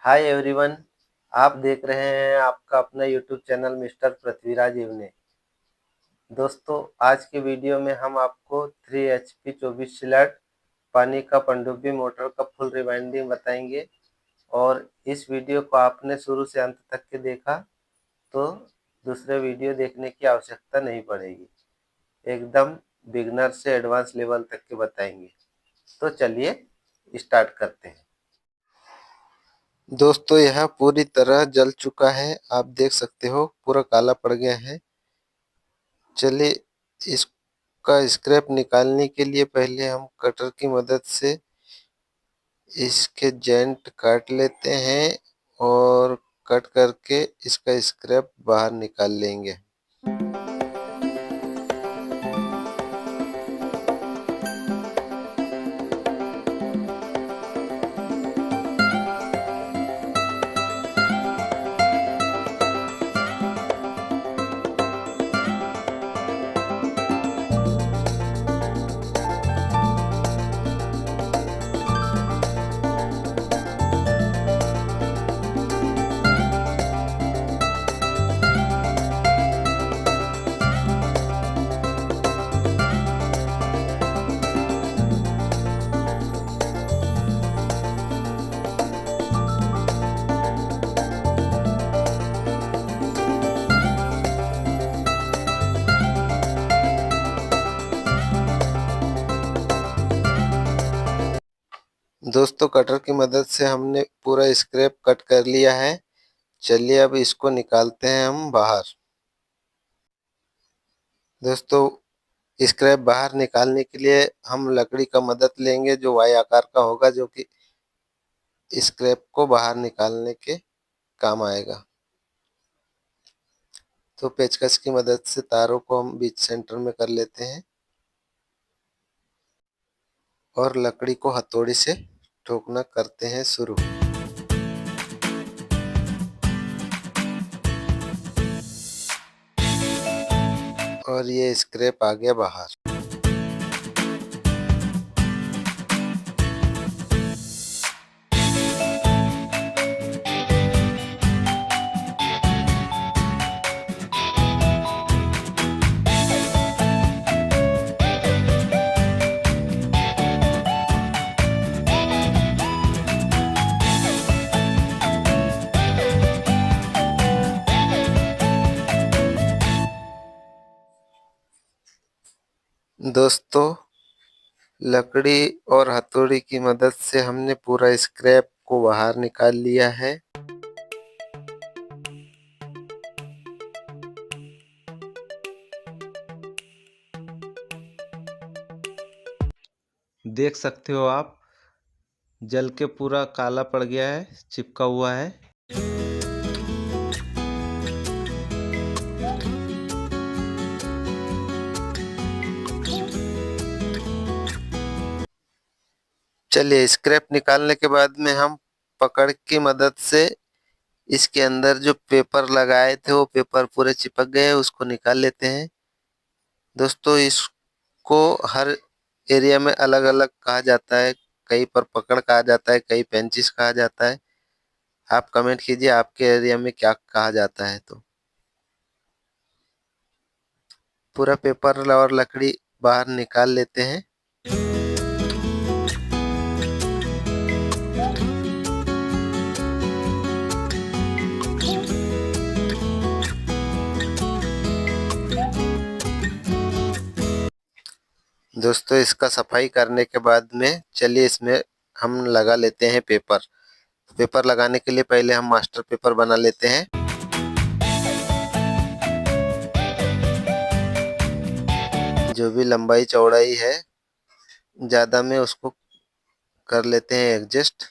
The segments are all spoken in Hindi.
Hi everyone. आप देख रहे हैं आपका अपना YouTube channel mister Prithviraj Iwane. दोस्तों, आज के वीडियो में हम आपको 3 HP 24 सिलट पानी का पनडुब्बी मोटर का फुल रिवाइंडिंग बताएंगे। और इस वीडियो को आपने शुरू से अंत तक के देखा तो दूसरे वीडियो देखने की आवश्यकता नहीं पड़ेगी। एकदम बिगनर से एडवांस लेवल तक के बताएंगे। तो चलिए स्टार्ट करते हैं। दोस्तों, यह पूरी तरह जल चुका है। आप देख सकते हो पूरा काला पड़ गया है। चलिए इसका स्क्रैप निकालने के लिए पहले हम कटर की मदद से इसके जॉइंट काट लेते हैं और कट करके इसका स्क्रैप बाहर निकाल लेंगे। दोस्तों, कटर की मदद से हमने पूरा स्क्रैप कट कर लिया है। चलिए अब इसको निकालते हैं हम बाहर। दोस्तों, स्क्रैप बाहर निकालने के लिए हम लकड़ी का मदद लेंगे जो वाई आकार का होगा, जो कि स्क्रैप को बाहर निकालने के काम आएगा। तो पेचकस की मदद से तारों को हम बीच सेंटर में कर लेते हैं और लकड़ी को हथौड़ी से ठोकना करते हैं शुरू। और ये स्क्रैप आ गया बाहर। दोस्तों, लकड़ी और हथौड़ी की मदद से हमने पूरा स्क्रैप को बाहर निकाल लिया है। देख सकते हो आप, जल के पूरा काला पड़ गया है, चिपका हुआ है। चलिए स्क्रैप निकालने के बाद में हम पकड़ की मदद से इसके अंदर जो पेपर लगाए थे वो पेपर पूरे चिपक गए, उसको निकाल लेते हैं। दोस्तों, इसको हर एरिया में अलग अलग कहा जाता है। कहीं पर पकड़ कहा जाता है, कहीं पेंचिस कहा जाता है। आप कमेंट कीजिए आपके एरिया में क्या कहा जाता है। तो पूरा पेपर और लकड़ी बाहर निकाल लेते हैं। दोस्तों, इसका सफाई करने के बाद में चलिए इसमें हम लगा लेते हैं पेपर। पेपर लगाने के लिए पहले हम मास्टर पेपर बना लेते हैं। जो भी लंबाई चौड़ाई है ज़्यादा में उसको कर लेते हैं एडजस्ट।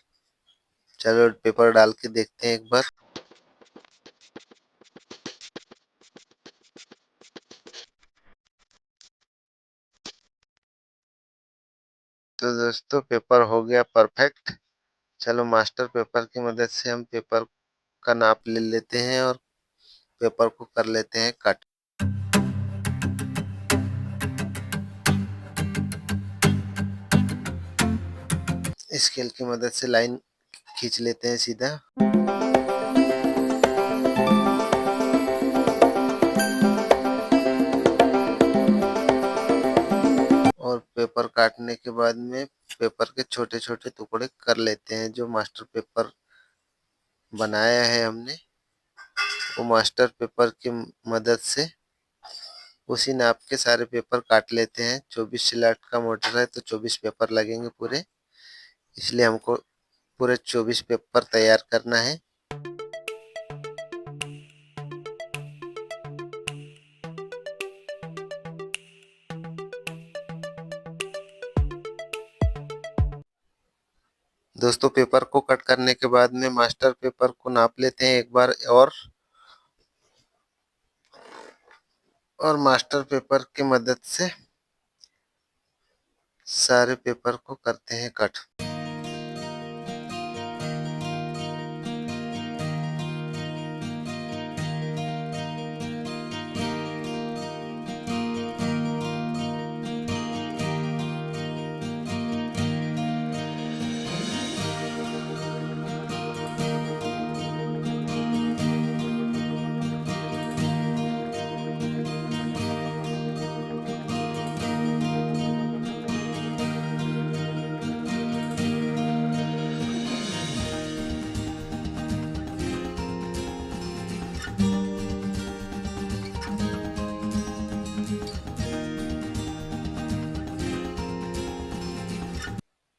चलो पेपर डाल के देखते हैं एक बार। तो दोस्तों, पेपर हो गया परफेक्ट। चलो मास्टर पेपर की मदद से हम पेपर का नाप ले लेते हैं और पेपर को कर लेते हैं कट। स्केल की मदद से लाइन खींच लेते हैं सीधा। और पेपर काटने के बाद में पेपर के छोटे छोटे टुकड़े कर लेते हैं। जो मास्टर पेपर बनाया है हमने, वो मास्टर पेपर की मदद से उसी नाप के सारे पेपर काट लेते हैं। 24 स्लॉट का मोटर है तो 24 पेपर लगेंगे पूरे, इसलिए हमको पूरे 24 पेपर तैयार करना है। दोस्तों पेपर को कट करने के बाद में मास्टर पेपर को नाप लेते हैं एक बार और मास्टर पेपर की मदद से सारे पेपर को करते हैं कट।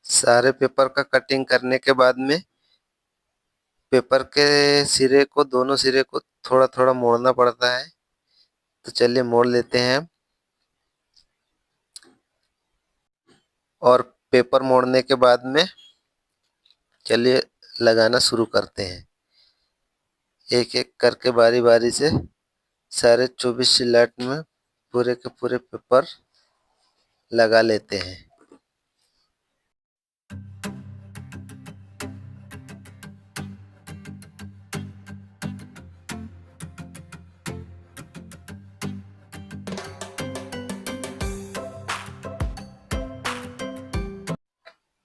सारे पेपर का कटिंग करने के बाद में पेपर के सिरे को, दोनों सिरे को थोड़ा थोड़ा मोड़ना पड़ता है, तो चलिए मोड़ लेते हैं। और पेपर मोड़ने के बाद में चलिए लगाना शुरू करते हैं। एक एक करके बारी बारी से सारे 24 स्लॉट में पूरे के पूरे पेपर लगा लेते हैं।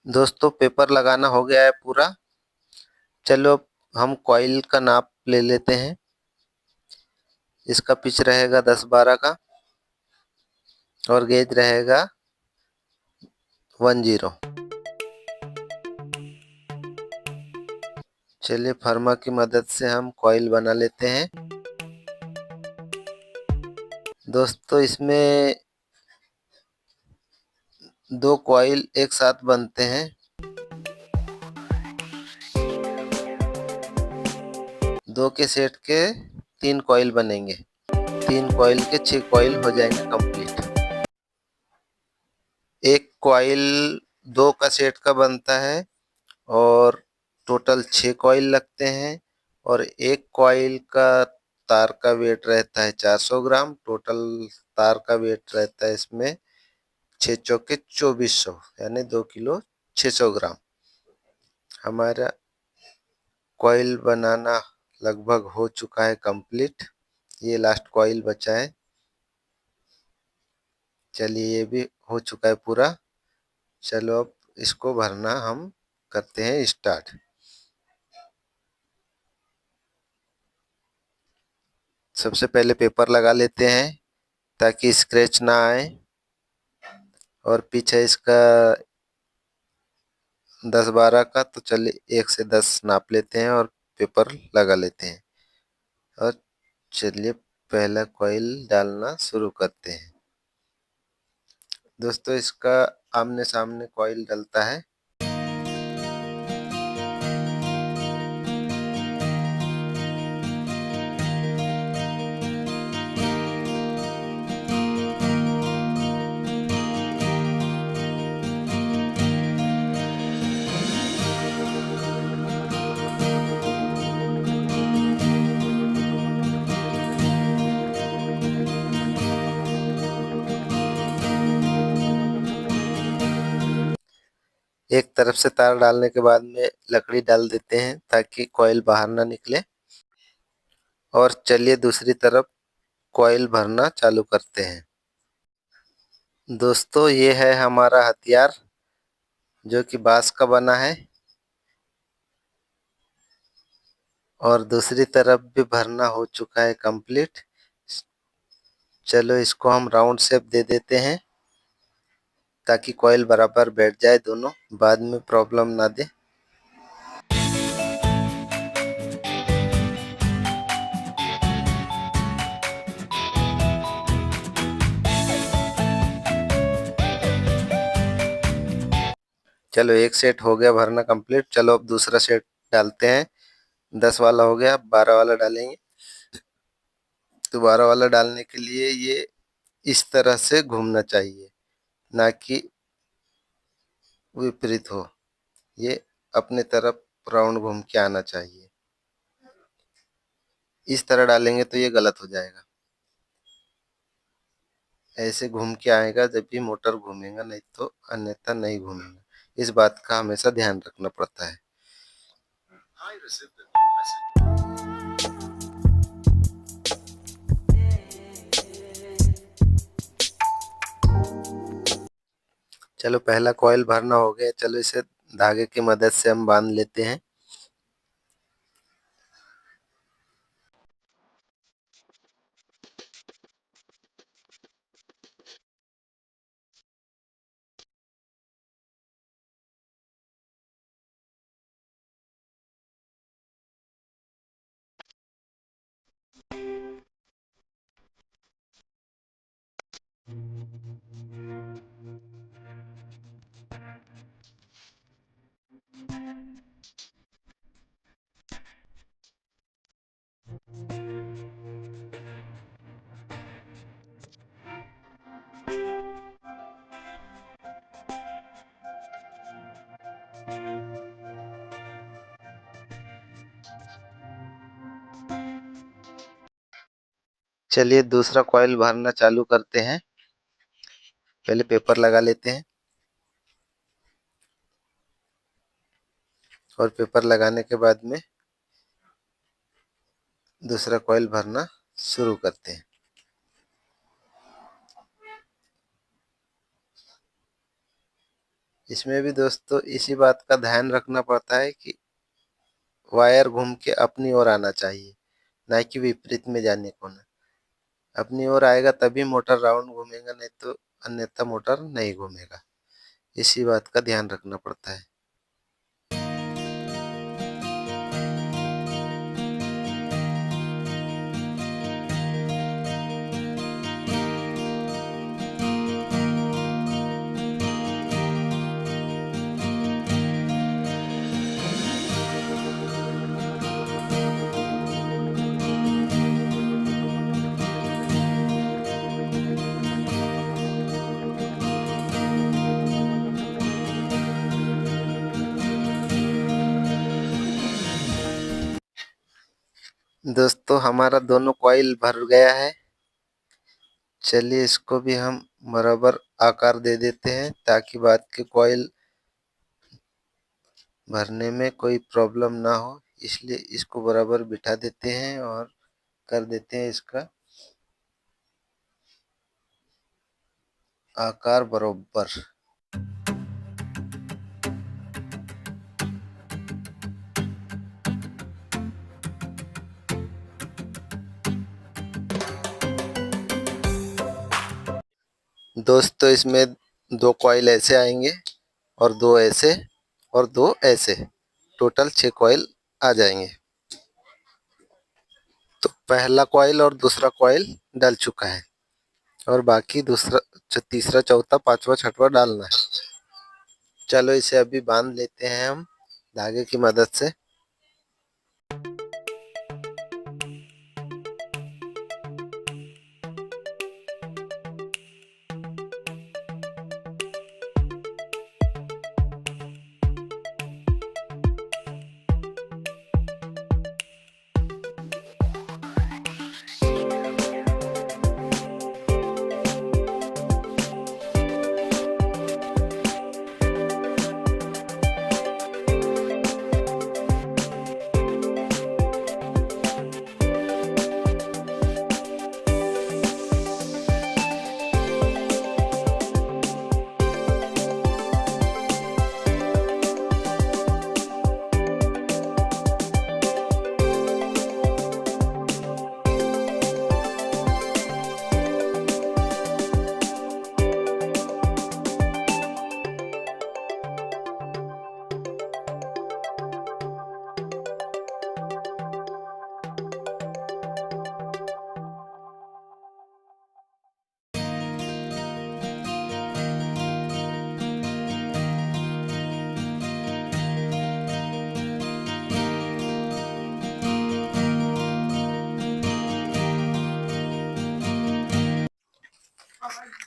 दोस्तों पेपर लगाना हो गया है पूरा। चलो हम कॉइल का नाप ले लेते हैं। इसका पिच रहेगा 10-12 का और गेज रहेगा 10। चलिए फर्मा की मदद से हम कॉइल बना लेते हैं। दोस्तों इसमें 2 कॉइल एक साथ बनते हैं। 2 के सेट के 3 कॉइल बनेंगे। 3 कॉइल के 6 कॉइल हो जाएंगे कंप्लीट। एक कॉइल 2 का सेट का बनता है और टोटल 6 कॉइल लगते हैं। और एक कॉइल का तार का वेट रहता है 400 ग्राम। टोटल तार का वेट रहता है इसमें 6 चौके 2400, यानी 2 किलो 600 ग्राम। हमारा कॉइल बनाना लगभग हो चुका है कंप्लीट। ये लास्ट कॉइल बचा है। चलिए ये भी हो चुका है पूरा। चलो अब इसको भरना हम करते हैं स्टार्ट। सबसे पहले पेपर लगा लेते हैं ताकि स्क्रैच ना आए। और पीछे इसका 10-12 का, तो चलिए 1 से 10 नाप लेते हैं और पेपर लगा लेते हैं। और चलिए पहला कॉइल डालना शुरू करते हैं। दोस्तों इसका आमने सामने कॉइल डलता है। एक तरफ से तार डालने के बाद में लकड़ी डाल देते हैं ताकि कॉइल बाहर ना निकले। और चलिए दूसरी तरफ कॉइल भरना चालू करते हैं। दोस्तों ये है हमारा हथियार जो कि बांस का बना है। और दूसरी तरफ भी भरना हो चुका है कंप्लीट। चलो इसको हम राउंड शेप दे देते हैं ताकि कॉइल बराबर बैठ जाए, दोनों बाद में प्रॉब्लम ना दे। चलो एक सेट हो गया भरना कंप्लीट। चलो अब दूसरा सेट डालते हैं। 10 वाला हो गया, 12 वाला डालेंगे। तो 12 वाला डालने के लिए ये इस तरह से घूमना चाहिए, ना कि विपरीत हो। ये अपने तरफ राउंड घूम के आना चाहिए। इस तरह डालेंगे तो ये गलत हो जाएगा। ऐसे घूम के आएगा जब भी मोटर घूमेगा, नहीं तो अन्यथा नहीं घूमेगा। इस बात का हमेशा ध्यान रखना पड़ता है। चलो पहला कॉइल भरना हो गया। चलो इसे धागे की मदद से हम बांध लेते हैं। चलिए दूसरा कॉइल भरना चालू करते हैं। पहले पेपर लगा लेते हैं और पेपर लगाने के बाद में दूसरा कॉइल भरना शुरू करते हैं। इसमें भी दोस्तों इसी बात का ध्यान रखना पड़ता है कि वायर घूम के अपनी ओर आना चाहिए, ना कि विपरीत में जाने को ना। अपनी ओर आएगा तभी मोटर राउंड घूमेगा, नहीं तो अन्यथा मोटर नहीं घूमेगा। इसी बात का ध्यान रखना पड़ता है। दोस्तों हमारा दोनों कॉइल भर गया है। चलिए इसको भी हम बराबर आकार दे देते हैं ताकि बाद के कॉइल भरने में कोई प्रॉब्लम ना हो। इसलिए इसको बराबर बिठा देते हैं और कर देते हैं इसका आकार बराबर। दोस्तों इसमें 2 कॉइल ऐसे आएंगे और 2 ऐसे और 2 ऐसे, टोटल 6 कॉइल आ जाएंगे। तो पहला कॉइल और दूसरा कॉइल डल चुका है और बाकी दूसरा, तीसरा, चौथा, पांचवा, छठवां डालना है। चलो इसे अभी बांध लेते हैं हम धागे की मदद से।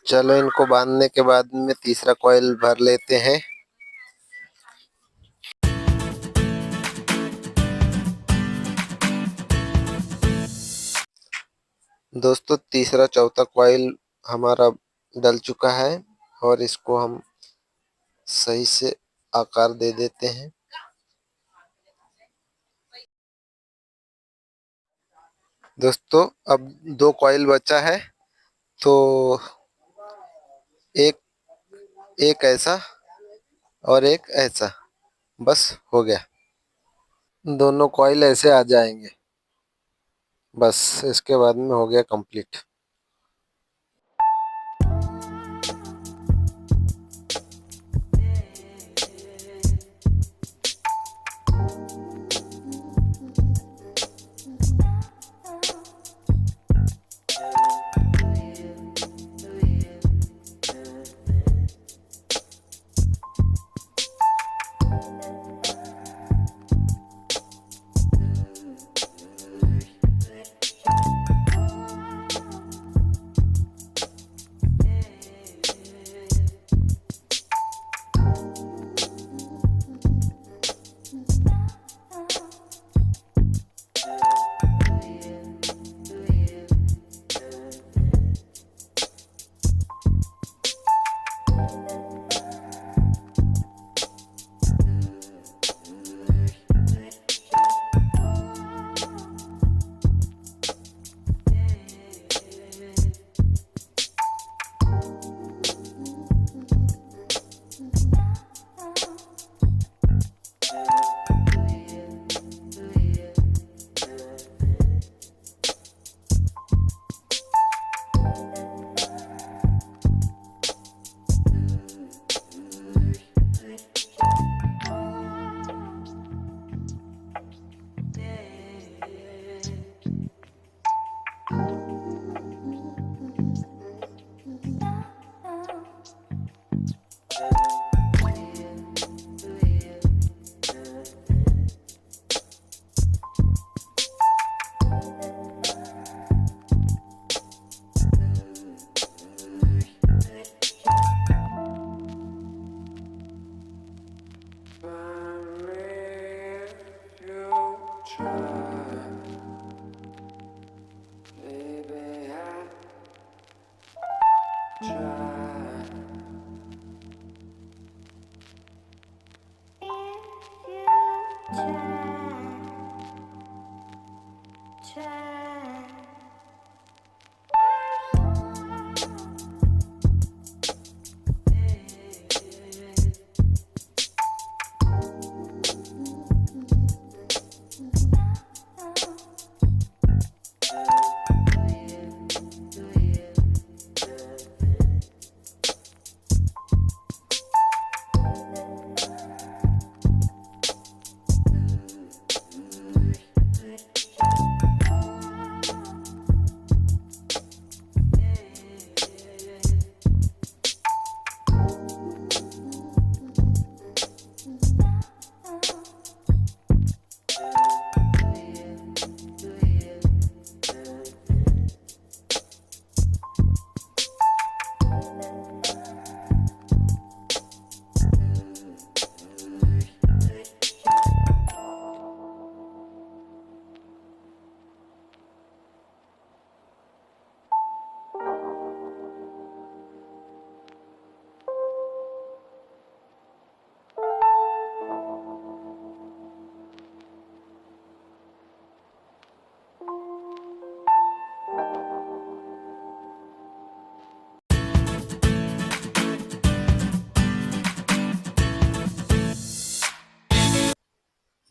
चलो इनको बांधने के बाद में तीसरा कॉइल भर लेते हैं। दोस्तों तीसरा चौथा कॉइल हमारा डल चुका है और इसको हम सही से आकार दे देते हैं। दोस्तों अब 2 कॉइल बचा है, तो एक एक ऐसा और एक ऐसा, बस हो गया। दोनों कॉइल ऐसे आ जाएंगे, बस इसके बाद में हो गया कंप्लीट।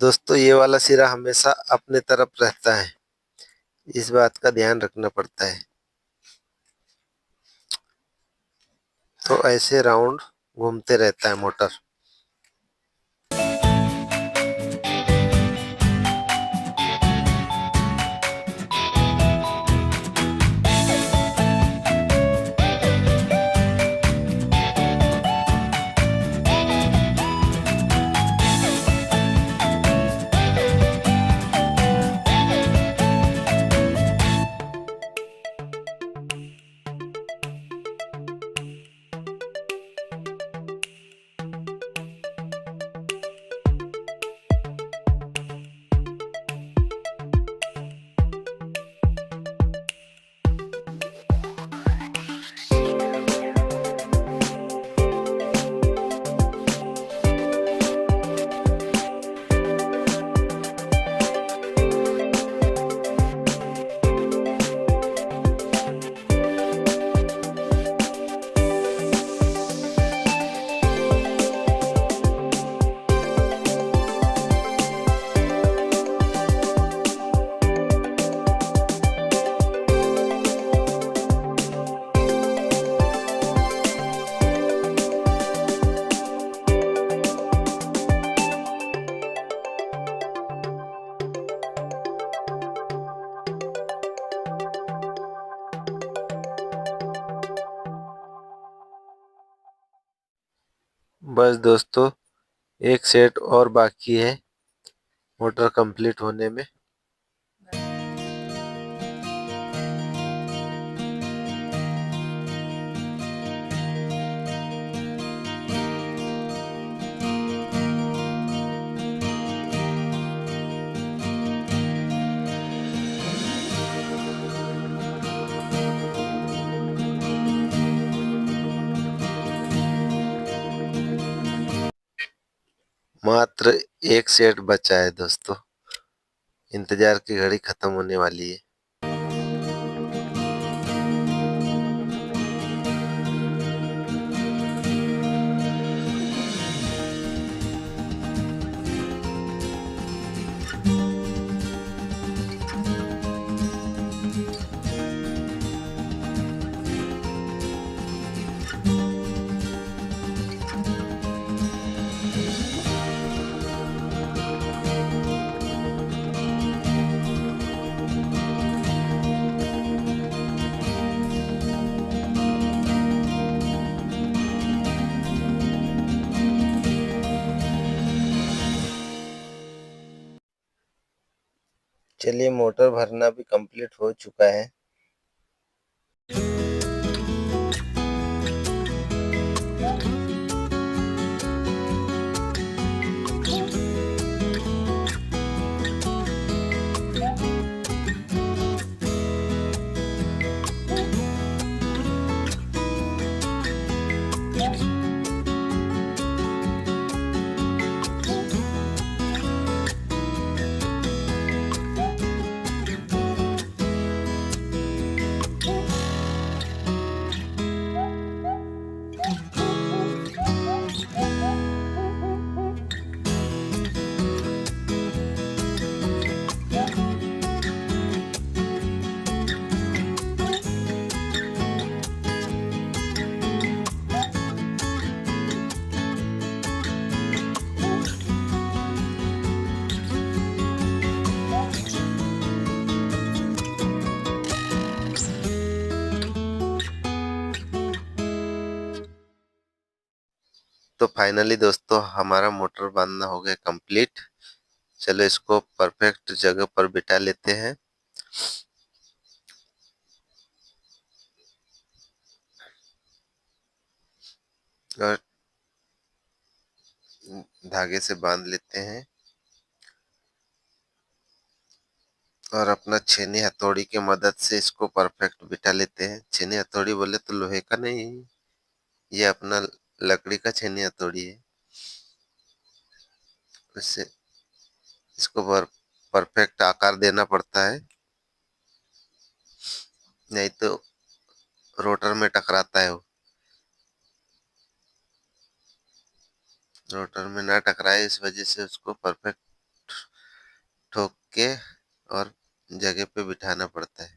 दोस्तों ये वाला सिरा हमेशा अपने तरफ रहता है, इस बात का ध्यान रखना पड़ता है। तो ऐसे राउंड घूमते रहता है मोटर। बस दोस्तों, एक सेट और बाकी है मोटर कंप्लीट होने में। मात्र एक सेट बचा है दोस्तों, इंतजार की घड़ी खत्म होने वाली है। चलिए, मोटर भरना भी कंप्लीट हो चुका है। तो फाइनली दोस्तों, हमारा मोटर बांधना हो गया कंप्लीट। चलो, इसको परफेक्ट जगह पर बिठा लेते हैं और धागे से बांध लेते हैं और अपना छेनी हथौड़ी की मदद से इसको परफेक्ट बिठा लेते हैं। छेनी हथौड़ी बोले तो लोहे का नहीं, ये अपना लकड़ी का छेनी हथौड़ी है। इससे इसको परफेक्ट आकार देना पड़ता है, नहीं तो रोटर में टकराता है। वो रोटर में ना टकराए, इस वजह से उसको परफेक्ट ठोक के और जगह पे बिठाना पड़ता है।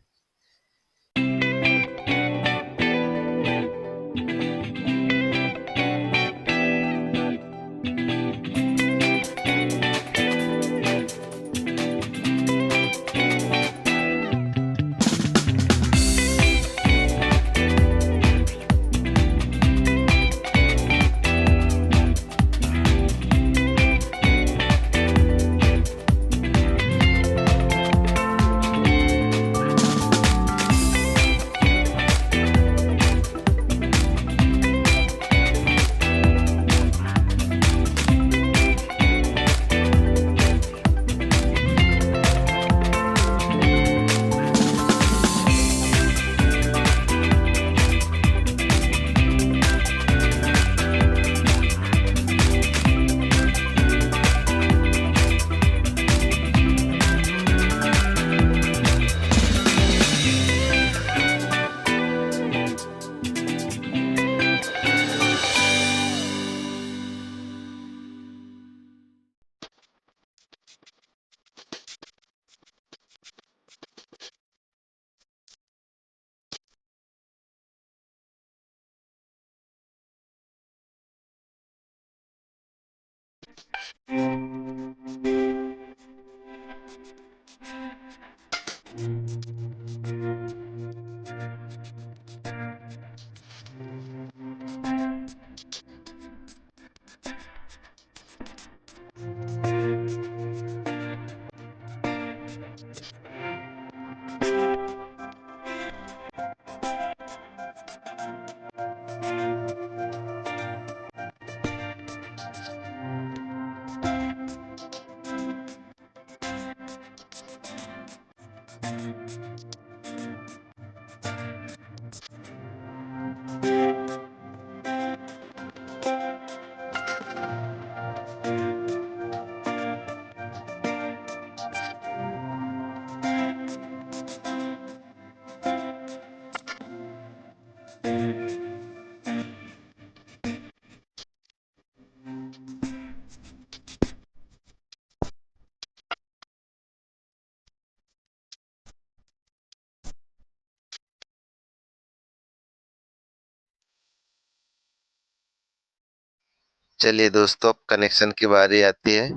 चलिए दोस्तों, अब कनेक्शन की बारी आती है।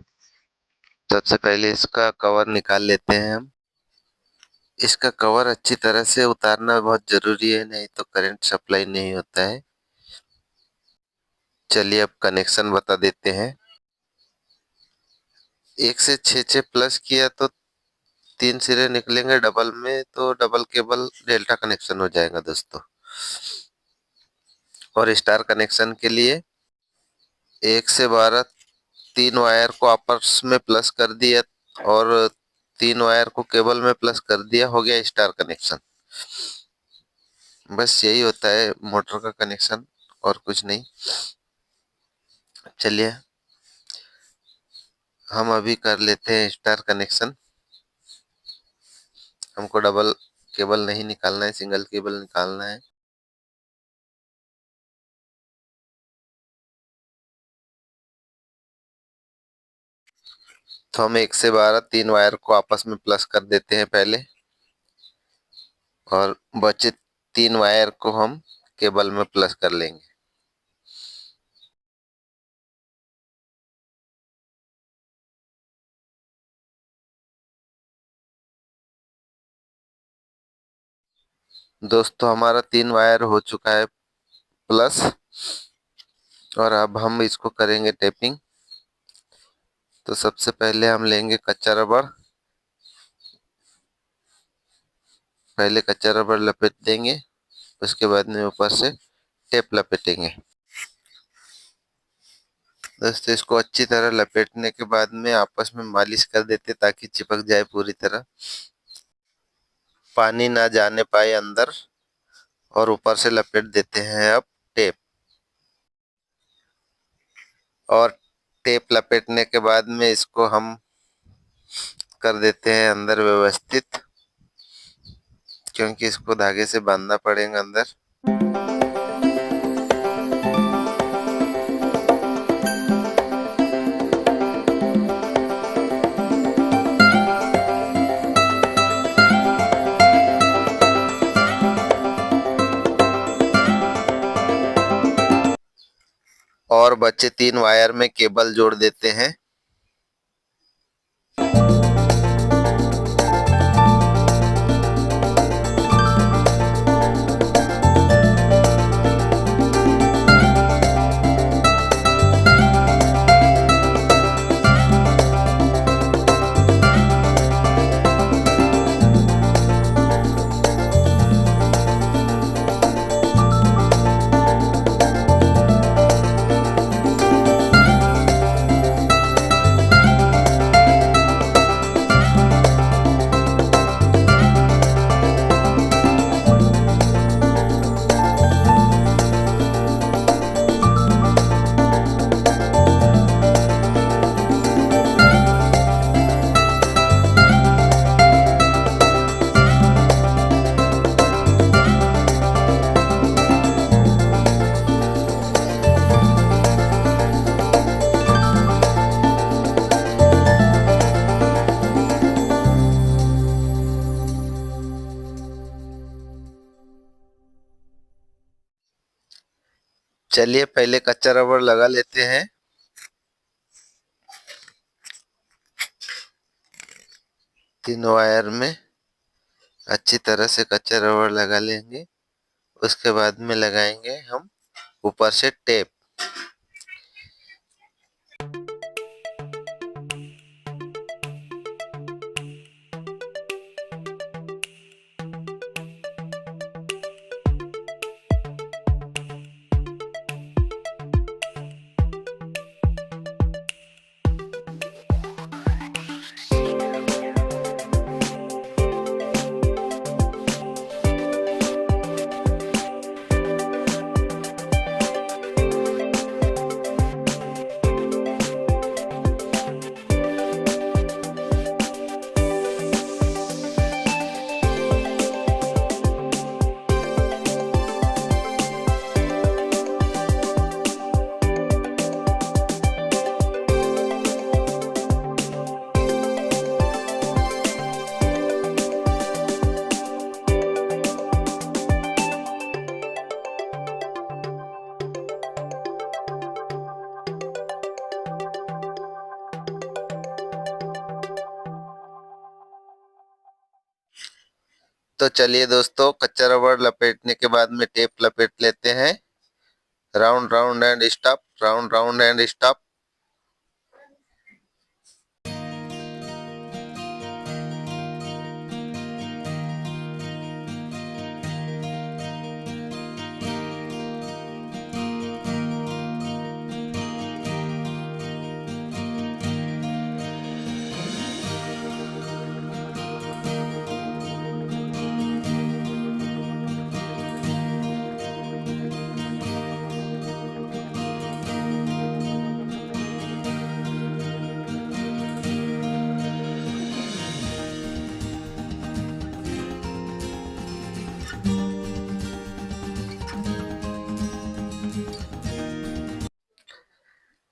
सबसे पहले इसका कवर निकाल लेते हैं हम। इसका कवर अच्छी तरह से उतारना बहुत जरूरी है, नहीं तो करंट सप्लाई नहीं होता है। चलिए अब कनेक्शन बता देते हैं। 1 से 6 प्लस किया तो 3 सिरे निकलेंगे, डबल में तो डबल केबल डेल्टा कनेक्शन हो जाएगा दोस्तों। और स्टार कनेक्शन के लिए 1 से 12 3 वायर को आपस में प्लस कर दिया और 3 वायर को केबल में प्लस कर दिया, हो गया स्टार कनेक्शन। बस यही होता है मोटर का कनेक्शन, और कुछ नहीं। चलिए हम अभी कर लेते हैं स्टार कनेक्शन। हमको डबल केबल नहीं निकालना है, सिंगल केबल निकालना है। तो हम 1 से 12 3 वायर को आपस में प्लस कर देते हैं पहले, और बचे 3 वायर को हम केबल में प्लस कर लेंगे। दोस्तों हमारा 3 वायर हो चुका है प्लस, और अब हम इसको करेंगे टेपिंग। तो सबसे पहले हम लेंगे कच्चा रबड़। पहले कच्चा रबड़ लपेट देंगे, उसके बाद में ऊपर से टेप लपेटेंगे। दोस्तों इसको अच्छी तरह लपेटने के बाद में आपस में मालिश कर देते ताकि चिपक जाए पूरी तरह, पानी ना जाने पाए अंदर। और ऊपर से लपेट देते हैं अब टेप। और टेप लपेटने के बाद में इसको हम कर देते हैं अंदर व्यवस्थित, क्योंकि इसको धागे से बांधना पड़ेगा अंदर। और बचे 3 वायर में केबल जोड़ देते हैं। चलिए पहले कच्चा रबड़ लगा लेते हैं। तीनों वायर में अच्छी तरह से कच्चा रबड़ लगा लेंगे। उसके बाद में लगाएंगे हम ऊपर से टेप। तो चलिए दोस्तों, कच्चा रबड़ लपेटने के बाद में टेप लपेट लेते हैं। Round round and stop, round round and stop.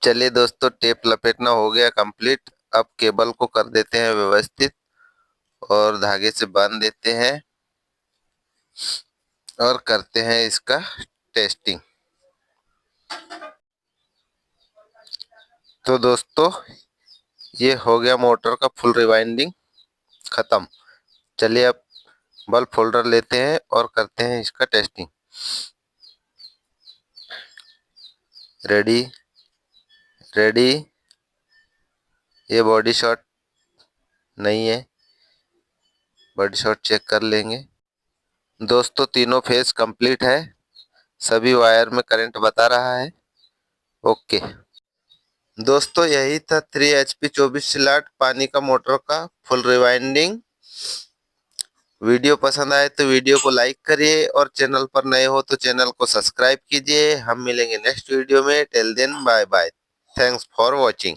चलिए दोस्तों, टेप लपेटना हो गया कंप्लीट। अब केबल को कर देते हैं व्यवस्थित और धागे से बांध देते हैं और करते हैं इसका टेस्टिंग। तो दोस्तों, ये हो गया मोटर का फुल रिवाइंडिंग खत्म। चलिए अब बल्ब फोल्डर लेते हैं और करते हैं इसका टेस्टिंग। Ready ready. ये बॉडी शॉट नहीं है, बॉडी शॉट चेक कर लेंगे। दोस्तों, तीनों फेस कंप्लीट है, सभी वायर में करंट बता रहा है। ओके दोस्तों, यही था 3 HP 24 स्लॉट पानी का मोटर का फुल रिवाइंडिंग। वीडियो पसंद आए तो वीडियो को लाइक करिए और चैनल पर नए हो तो चैनल को सब्सक्राइब कीजिए। हम मिलेंगे नेक्स्ट वीडियो में। Till then bye bye. Thanks for watching.